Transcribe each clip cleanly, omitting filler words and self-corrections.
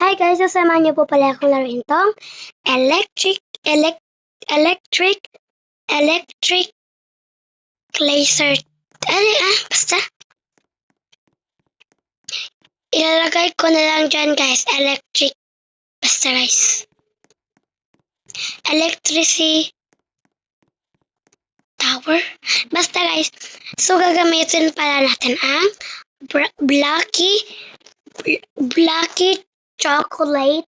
Hi guys, sasamahan niyo po pala akong laruin tong electric, electric, electric laser. Basta. Ilalagay ko na lang dyan guys, electric. Basta guys. Electricity tower. Basta guys. So gagamitin pala natin ang Blocky chocolate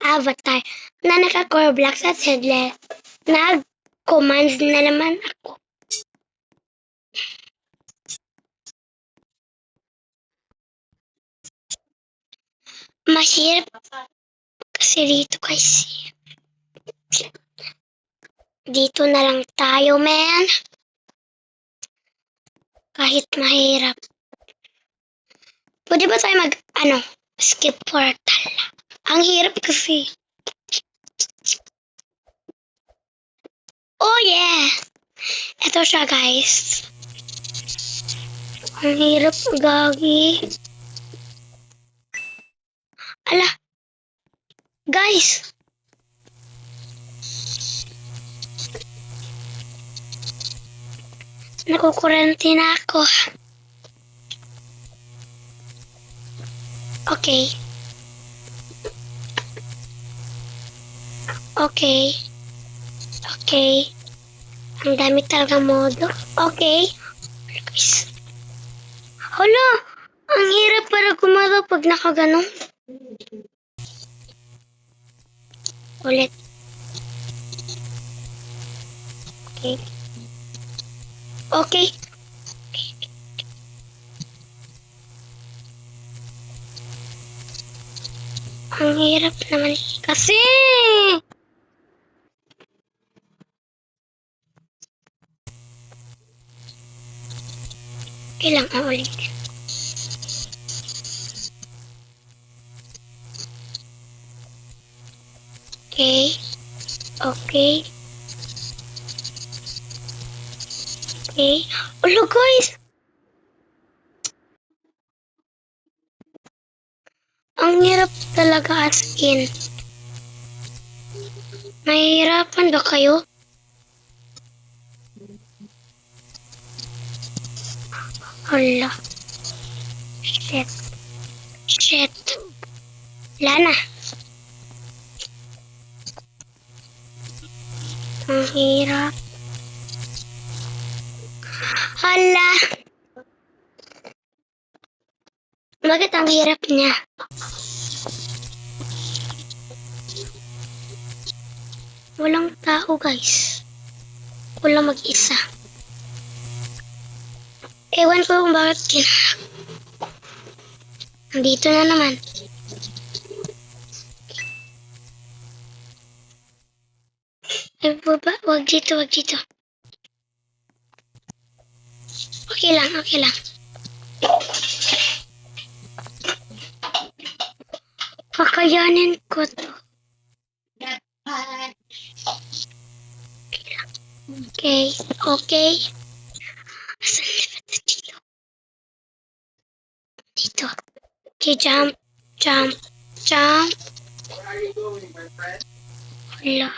avatar na naka-core blocks at headless. Nag-commands na naman ako. Mahirap kasi dito guys. Dito na lang tayo, man. Kahit mahirap. Pwede ba tayo skip portal? Ang hirap kasi. Oh yeah! Ito siya guys. Ang hirap, gagi. Ala. Guys. Nakukurente na ako. Okay. Okay. Okay. Ang dami talaga modo. Okay. Guys. Hala. Ang hirap para gumalaw pag nakaganon. Ulit. Okay. Okay. Ang hirap naman kasi. Okay lang, ulit. Okay. Okay. Okay. Olo guys. Ang hirap talaga as in. Nahihirapan ba kayo? Hala. Shit. Shit. Wala na. Ang hirap. Hala. Bakit ang hirap niya? Walang tao guys. Walang mag-isa. Ewan ko kung bakit nandito na naman. Ay, baba. Wag dito, wag dito. Okay lang, okay lang. Kakayanin ko to. Okay, okay. Asan na dito? Dito. Okay, jump, jump, jump. What are you doing, my friend? Hala.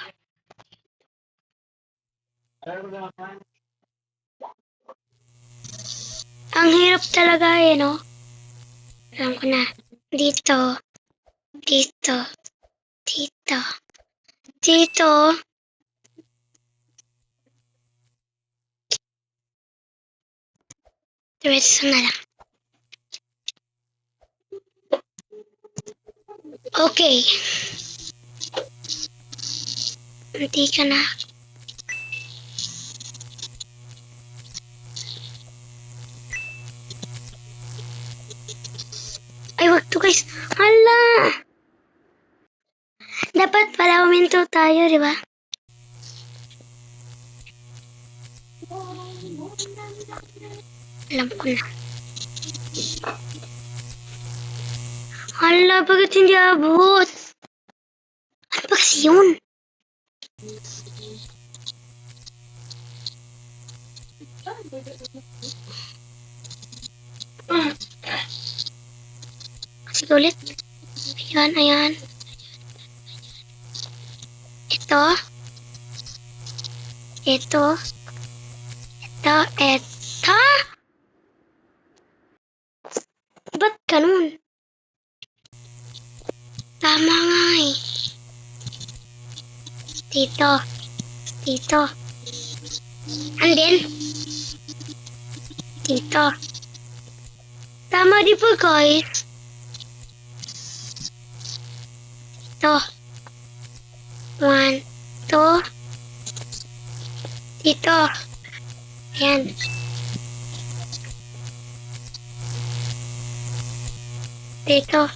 Ang hirap talaga no? Alam ko na. Dito. Dito. Dito. Dito. Diretso na lang. Okay. Hindi ka na. Ay, wag to guys. Hala! Dapat pala uminto tayo, di ba? Alam ko na. Hala, bakit hindi abot? Ano ba kasi yun? Sige ulit. Ayan. Ito. Ba't ganun? Tama nga eh. Dito. And then, dito. Tama di po guys. Dito. 1, 2. Dito. Ayan. Dito.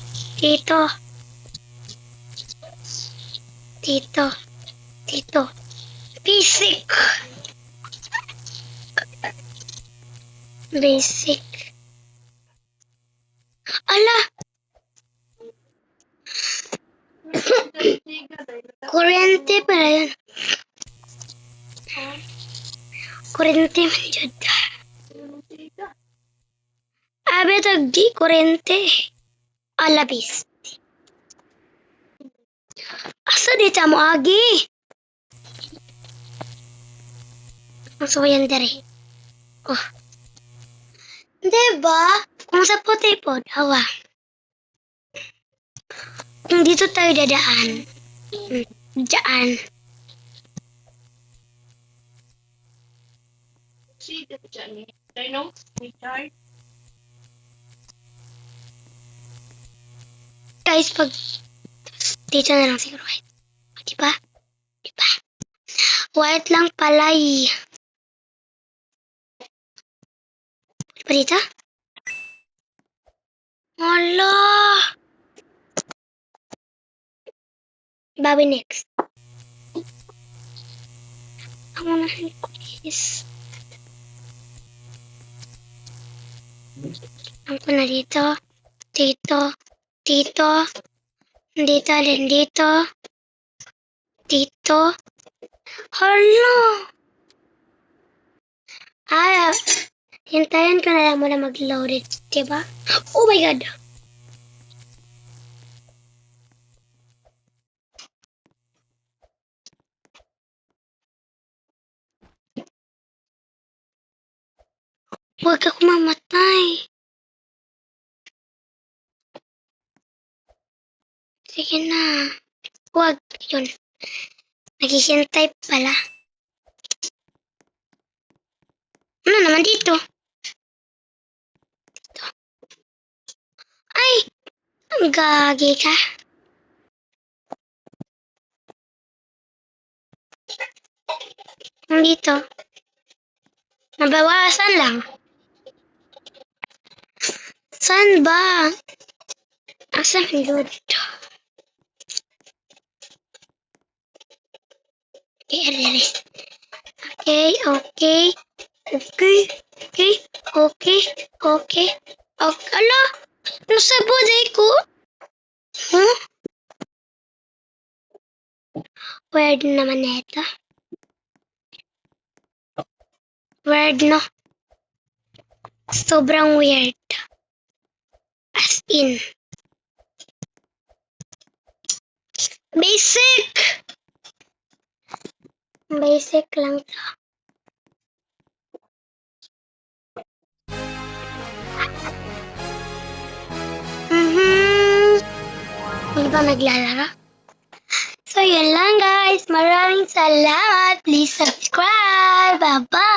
Basic. Ala! Kuryente pala yun. Kuryente man dyan. Abe tagdi kuryente. Alabis. Asa di mo agi? So yan dari. Oh. Diba? Kung sa puti po, dawa. Kung dito tayo dadaan. Daan. See the journey. I know. We tried. Guys, pag dito na lang siguro white. Diba? White lang pala eh. Pa dito? Hala! Bawi next. Ang unahin ko is ang ko na dito. Dito. Hala! Hintayin ko na lang muna mag-load it, diba? Oh my God! Huwag ako mamatay. Sige na. Huwag. Yun. Naghihintay pala. Ano naman dito? Ay! Ang gagi ka. Dito. Nabawasan lang. Saan ba? Asan ang load? Okay. Ala! Nasa buday ko? Huh? Weird naman ito. Weird no? Sobrang weird. As in. Basic lang to. Hindi ba naglalaro? So, yun lang guys. Maraming salamat. Please subscribe. Bye-bye.